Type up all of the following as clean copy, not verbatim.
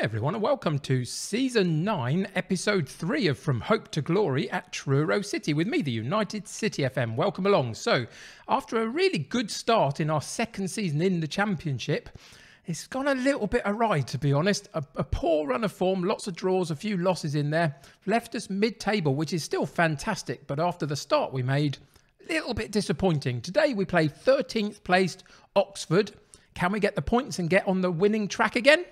everyone, and welcome to Season 9, Episode 3 of From Hope to Glory at Truro City with me, the United City FM. Welcome along. So, after a really good start in our second season in the Championship, it's gone a little bit awry, to be honest. A poor run of form, lots of draws, a few losses in there, left us mid-table, which is still fantastic, but after the start we made, a little bit disappointing. Today we play 13th placed Oxford. Can we get the points and get on the winning track again?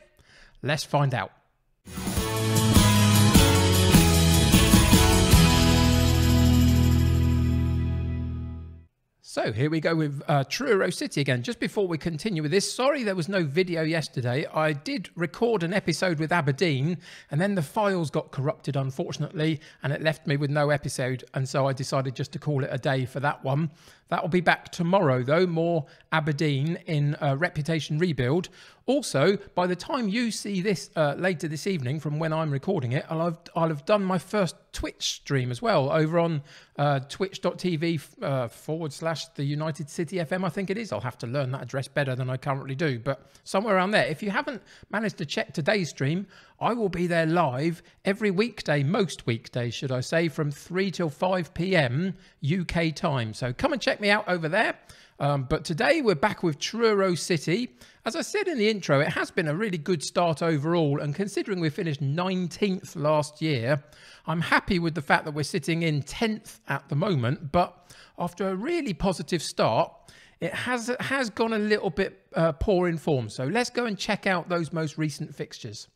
Let's find out. So here we go with Truro City again. Just before we continue with this, sorry there was no video yesterday. I did record an episode with Aberdeen and then the files got corrupted, unfortunately, and it left me with no episode. And so I decided just to call it a day for that one. That will be back tomorrow, though. More Aberdeen in Reputation Rebuild. Also, by the time you see this later this evening, from when I'm recording it, I'll have done my first Twitch stream as well over on twitch.tv / the United City FM, I think it is. I'll have to learn that address better than I currently do, but somewhere around there. If you haven't managed to check today's stream, I will be there live every weekday, most weekdays, should I say, from 3 till 5 p.m. UK time. So come and check me out over there. But today we're back with Truro City. As I said in the intro, it has been a really good start overall. And considering we finished 19th last year, I'm happy with the fact that we're sitting in 10th at the moment. But after a really positive start, it has gone a little bit poor in form. So let's go and check out those most recent fixtures.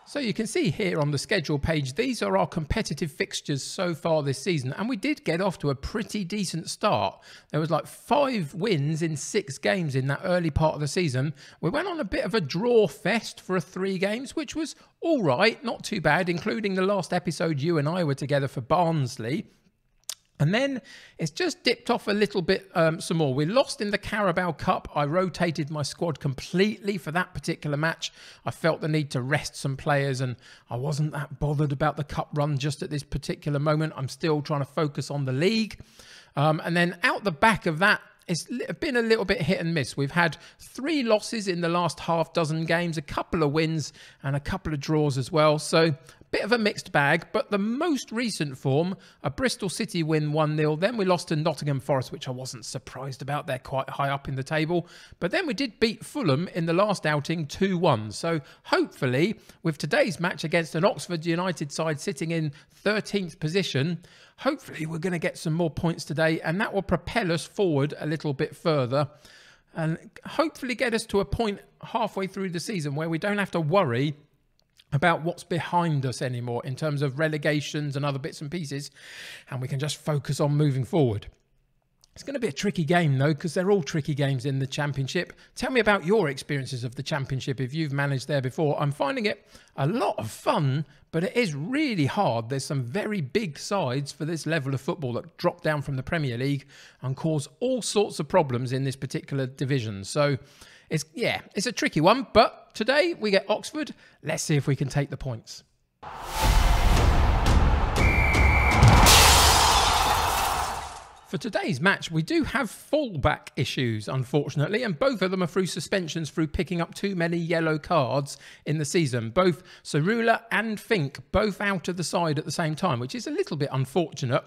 So you can see here on the schedule page, these are our competitive fixtures so far this season. And we did get off to a pretty decent start. There was like 5 wins in 6 games in that early part of the season. We went on a bit of a draw fest for 3 games, which was all right, not too bad, including the last episode you and I were together for Barnsley. And then it's just dipped off a little bit some more. We lost in the Carabao Cup. I rotated my squad completely for that particular match. I felt the need to rest some players and I wasn't that bothered about the cup run just at this particular moment. I'm still trying to focus on the league. And then out the back of that, it's been a little bit hit and miss. We've had 3 losses in the last half dozen games, a couple of wins and a couple of draws as well. So bit of a mixed bag, but the most recent form, a Bristol City win 1-0. Then we lost to Nottingham Forest, which I wasn't surprised about. They're quite high up in the table. But then we did beat Fulham in the last outing 2-1. So hopefully, with today's match against an Oxford United side sitting in 13th position, hopefully we're going to get some more points today, and that will propel us forward a little bit further and hopefully get us to a point halfway through the season where we don't have to worry about what's behind us anymore in terms of relegations and other bits and pieces, and we can just focus on moving forward. It's going to be a tricky game though, because they're all tricky games in the Championship. Tell me about your experiences of the Championship if you've managed there before. I'm finding it a lot of fun, but it is really hard. There's some very big sides for this level of football that drop down from the Premier League and cause all sorts of problems in this particular division. So it's a tricky one, but today we get Oxford. Let's see if we can take the points. For today's match, we do have fullback issues, unfortunately, and both of them are through suspensions through picking up too many yellow cards in the season. Both Cerula and Fink both out of the side at the same time, which is a little bit unfortunate.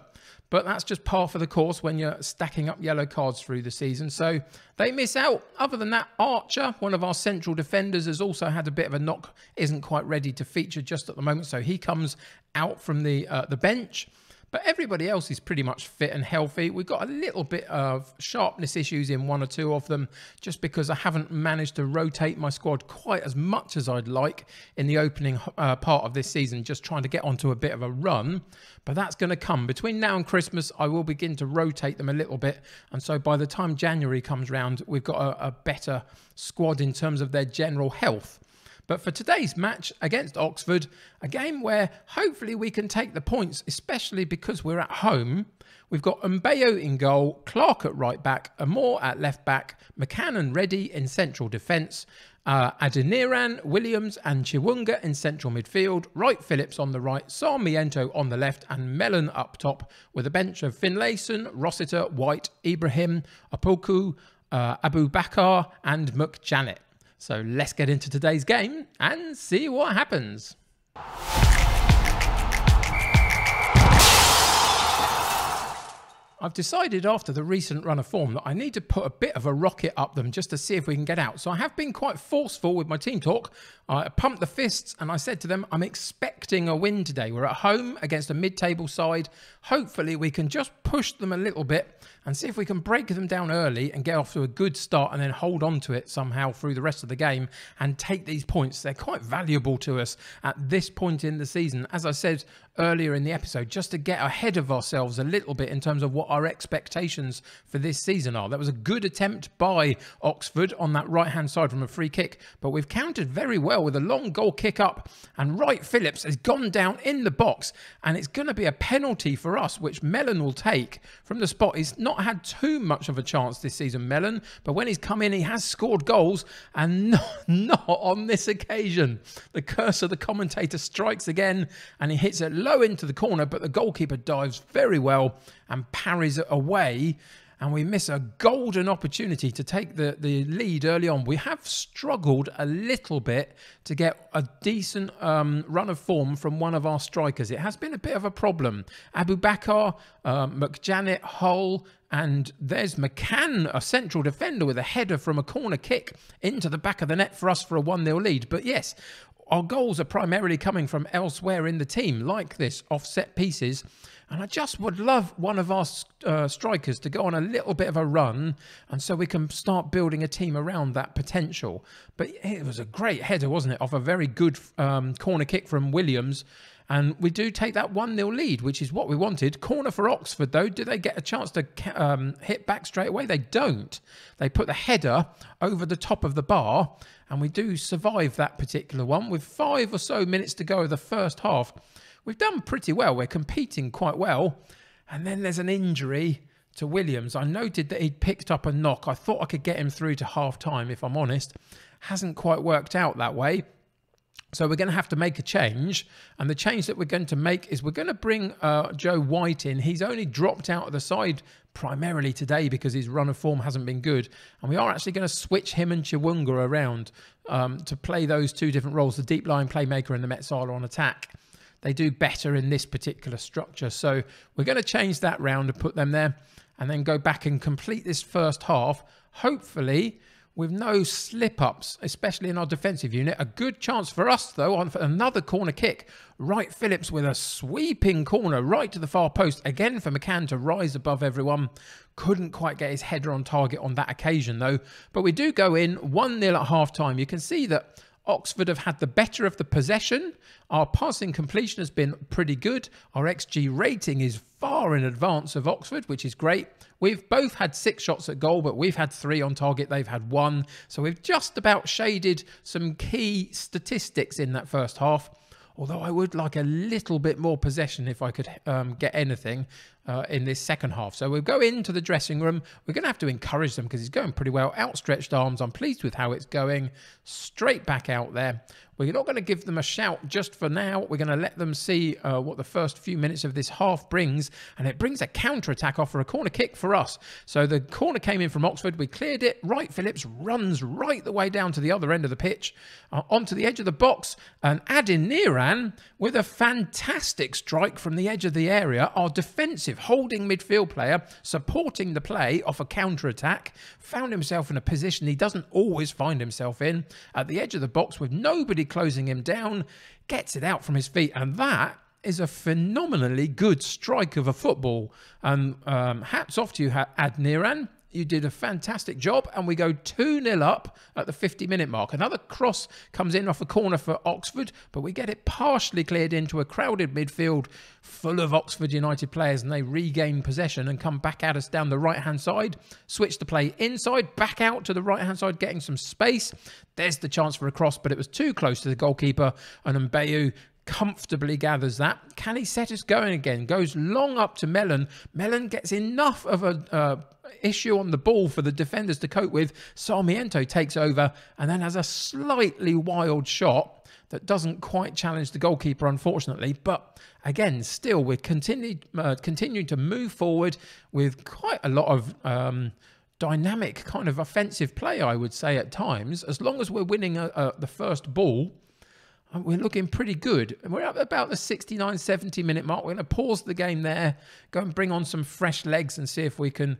But that's just par for the course when you're stacking up yellow cards through the season. So they miss out. Other than that, Archer, one of our central defenders, has also had a bit of a knock. Isn't quite ready to feature just at the moment. So he comes out from the bench. But everybody else is pretty much fit and healthy. We've got a little bit of sharpness issues in 1 or 2 of them, just because I haven't managed to rotate my squad quite as much as I'd like in the opening part of this season, just trying to get onto a bit of a run. But that's going to come. Between now and Christmas, I will begin to rotate them a little bit. And so by the time January comes round, we've got a better squad in terms of their general health. But for today's match against Oxford, a game where hopefully we can take the points, especially because we're at home. We've got Mbayo in goal, Clark at right back, Amor at left back, McCann and Reddy in central defence, Adeniran, Williams and Chiwunga in central midfield, Wright Phillips on the right, Sarmiento on the left and Mellon up top, with a bench of Finlayson, Rossiter, White, Ibrahim, Apoku, Abu Bakar and Mukjanet. So let's get into today's game and see what happens. I've decided after the recent run of form that I need to put a bit of a rocket up them just to see if we can get out. So I have been quite forceful with my team talk. I pumped the fists and I said to them, I'm expecting a win today. We're at home against a mid-table side. Hopefully we can just push them a little bit and see if we can break them down early and get off to a good start and then hold on to it somehow through the rest of the game and take these points. They're quite valuable to us at this point in the season. As I said earlier in the episode, just to get ahead of ourselves a little bit in terms of what our expectations for this season are. That was a good attempt by Oxford on that right-hand side from a free kick, but we've countered very well with a long goal kick up, and Wright Phillips has gone down in the box, and it's going to be a penalty for us, which Mellon will take from the spot. He's not had too much of a chance this season, Mellon, but when he's come in, he has scored goals, and not on this occasion. The curse of the commentator strikes again, and he hits it low into the corner, but the goalkeeper dives very well and parries it away, and we miss a golden opportunity to take the lead early on. We have struggled a little bit to get a decent run of form from one of our strikers. It has been a bit of a problem. Abu Bakar, Mukjanet, Hull, and there's McCann, a central defender with a header from a corner kick into the back of the net for us for a 1-0 lead. But yes, our goals are primarily coming from elsewhere in the team, like this, offset pieces. And I just would love one of our strikers to go on a little bit of a run, and so we can start building a team around that potential. But it was a great header, wasn't it, off a very good corner kick from Williams. And we do take that 1-0 lead, which is what we wanted. Corner for Oxford, though. Do they get a chance to hit back straight away? They don't. They put the header over the top of the bar, and we do survive that particular one. With 5 or so minutes to go of the first half, we've done pretty well. We're competing quite well. And then there's an injury to Williams. I noted that he'd picked up a knock. I thought I could get him through to half-time, if I'm honest. Hasn't quite worked out that way. So we're going to have to make a change, and the change that we're going to make is we're going to bring Joe White in. He's only dropped out of the side primarily today because his run of form hasn't been good, and we are actually going to switch him and Chiwunga around to play those two different roles, the deep line playmaker and the Metsala on attack. They do better in this particular structure, so we're going to change that round and put them there, and then go back and complete this first half, hopefully with no slip-ups, especially in our defensive unit. A good chance for us, though, on another corner kick. Wright Phillips with a sweeping corner right to the far post. Again for McCann to rise above everyone. Couldn't quite get his header on target on that occasion, though. But we do go in 1-0 at half-time. You can see that Oxford have had the better of the possession. Our passing completion has been pretty good. Our XG rating is far in advance of Oxford, which is great. We've both had 6 shots at goal, but we've had 3 on target. They've had 1. So we've just about shaded some key statistics in that first half. Although I would like a little bit more possession if I could get anything in this second half. So we'll go into the dressing room. We're going to have to encourage them because he's going pretty well. Outstretched arms. I'm pleased with how it's going. Straight back out there. We're not going to give them a shout just for now. We're going to let them see what the first few minutes of this half brings. And it brings a counter-attack off for a corner kick for us. So the corner came in from Oxford. We cleared it. Wright Phillips runs right the way down to the other end of the pitch. Onto the edge of the box. And Adeniran with a fantastic strike from the edge of the area. Our defensive holding midfield player supporting the play off a counter-attack. Found himself in a position he doesn't always find himself in. At the edge of the box with nobody closing him down, gets it out from his feet, and that is a phenomenally good strike of a football. And hats off to you, Adniran. You did a fantastic job, and we go 2-0 up at the 50-minute mark. Another cross comes in off a corner for Oxford, but we get it partially cleared into a crowded midfield full of Oxford United players, and they regain possession and come back at us down the right-hand side. Switch the play inside, back out to the right-hand side, getting some space. There's the chance for a cross, but it was too close to the goalkeeper, and Mbayu comfortably gathers that. Can he set us going again? Goes long up to Mellon. Mellon gets enough of a issue on the ball for the defenders to cope with. Sarmiento takes over and then has a slightly wild shot that doesn't quite challenge the goalkeeper, unfortunately. But again, still, we're continuing to move forward with quite a lot of dynamic kind of offensive play, I would say, at times. As long as we're winning the first ball, we're looking pretty good. And we're at about the 69, 70 minute mark. We're going to pause the game there, go and bring on some fresh legs and see if we can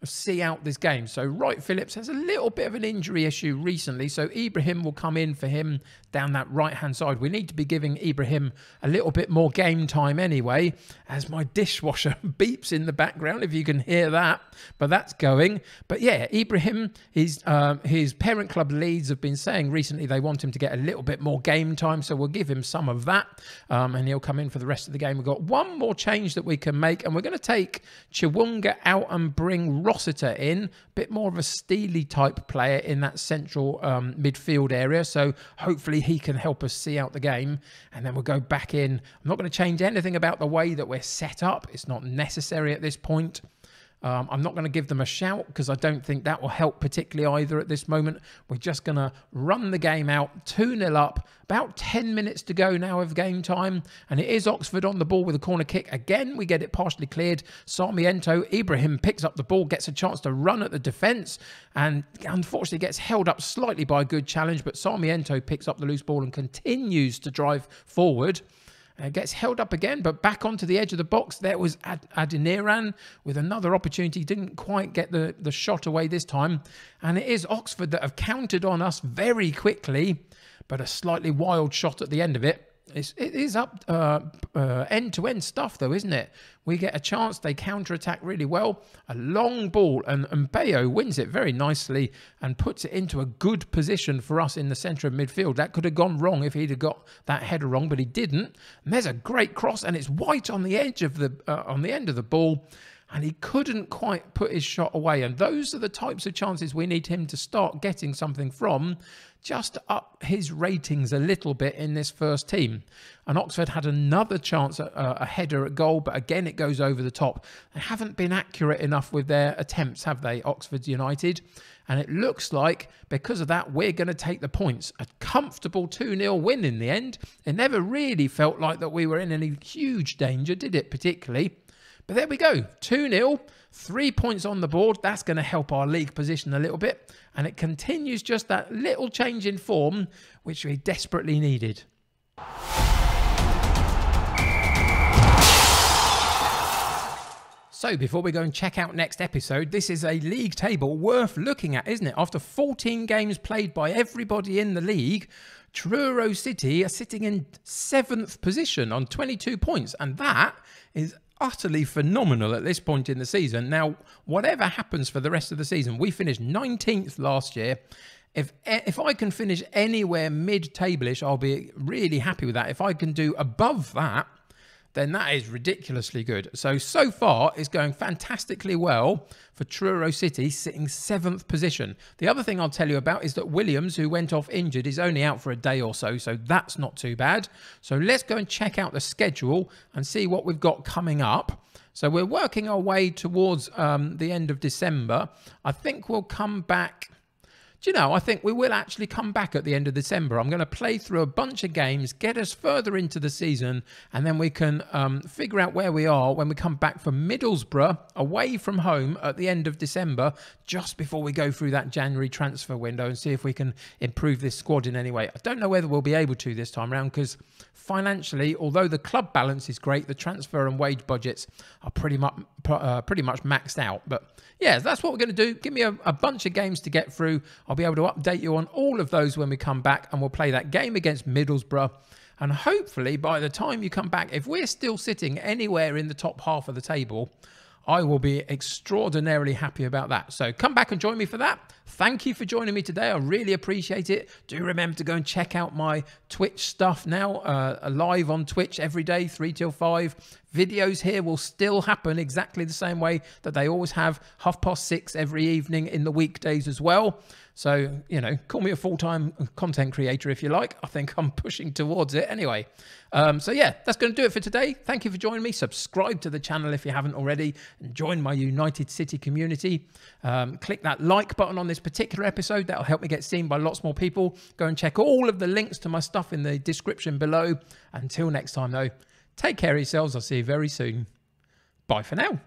see out this game. So Wright Phillips has a little bit of an injury issue recently. So Ibrahim will come in for him down that right-hand side. We need to be giving Ibrahim a little bit more game time anyway, as my dishwasher beeps in the background, if you can hear that. But that's going. But yeah, Ibrahim, his parent club Leeds have been saying recently they want him to get a little bit more game time, so we'll give him some of that, and he'll come in for the rest of the game. We've got one more change that we can make, and we're going to take Chiwunga out and bring Rossiter in, a bit more of a steely type player in that central midfield area, so hopefully he can help us see out the game, and then we'll go back in. I'm not going to change anything about the way that we're set up. It's not necessary at this point. I'm not going to give them a shout because I don't think that will help particularly either at this moment. We're just going to run the game out, 2-0 up, about 10 minutes to go now of game time. And it is Oxford on the ball with a corner kick. Again, we get it partially cleared. Sarmiento, Ibrahim picks up the ball, gets a chance to run at the defence, and unfortunately gets held up slightly by a good challenge. But Sarmiento picks up the loose ball and continues to drive forward. Gets held up again, but back onto the edge of the box. There was Adeniran with another opportunity. Didn't quite get the shot away this time. And it is Oxford that have countered on us very quickly, but a slightly wild shot at the end of it. It is up end-to-end stuff, though, isn't it? We get a chance. They counter-attack really well. A long ball, and Bayo wins it very nicely and puts it into a good position for us in the centre of midfield. That could have gone wrong if he'd have got that header wrong, but he didn't. And there's a great cross, and it's White on the edge of the on the end of the ball, and he couldn't quite put his shot away. And those are the types of chances we need him to start getting something from, just up his ratings a little bit in this first team. And Oxford had another chance at a header at goal, but again, it goes over the top. They haven't been accurate enough with their attempts, have they, Oxford United? And it looks like, because of that, we're going to take the points. A comfortable 2-0 win in the end. It never really felt like that we were in any huge danger, did it, particularly? But there we go, 2-0, 3 points on the board. That's going to help our league position a little bit. And it continues just that little change in form, which we desperately needed. So before we go and check out next episode, this is a league table worth looking at, isn't it? After 14 games played by everybody in the league, Truro City are sitting in 7th position on 22 points. And that is utterly phenomenal at this point in the season. Now, whatever happens for the rest of the season, we finished 19th last year. If I can finish anywhere mid-table-ish, I'll be really happy with that. If I can do above that, then that is ridiculously good. So far, it's going fantastically well for Truro City, sitting 7th position. The other thing I'll tell you about is that Williams, who went off injured, is only out for a day or so that's not too bad. So let's go and check out the schedule and see what we've got coming up. So we're working our way towards the end of December. I think we'll come back. Do you know, I think we will actually come back at the end of December. I'm going to play through a bunch of games, get us further into the season, and then we can figure out where we are when we come back from Middlesbrough, away from home at the end of December, just before we go through that January transfer window and see if we can improve this squad in any way. I don't know whether we'll be able to this time around because financially, although the club balance is great, the transfer and wage budgets are pretty much maxed out. But yeah, that's what we're going to do. Give me a bunch of games to get through. I'll be able to update you on all of those when we come back, and we'll play that game against Middlesbrough. And hopefully by the time you come back, if we're still sitting anywhere in the top half of the table, I will be extraordinarily happy about that. So come back and join me for that. Thank you for joining me today. I really appreciate it. Do remember to go and check out my Twitch stuff now. Live on Twitch every day, 3 till 5. Videos here will still happen exactly the same way that they always have, 6:30 every evening in the weekdays as well. So, you know, call me a full-time content creator if you like. I think I'm pushing towards it anyway. So yeah, that's going to do it for today. Thank you for joining me. Subscribe to the channel if you haven't already, and join my United City community. Click that like button on this particular episode. That'll help me get seen by lots more people. Go and check all of the links to my stuff in the description below. Until next time though, take care of yourselves. I'll see you very soon. Bye for now.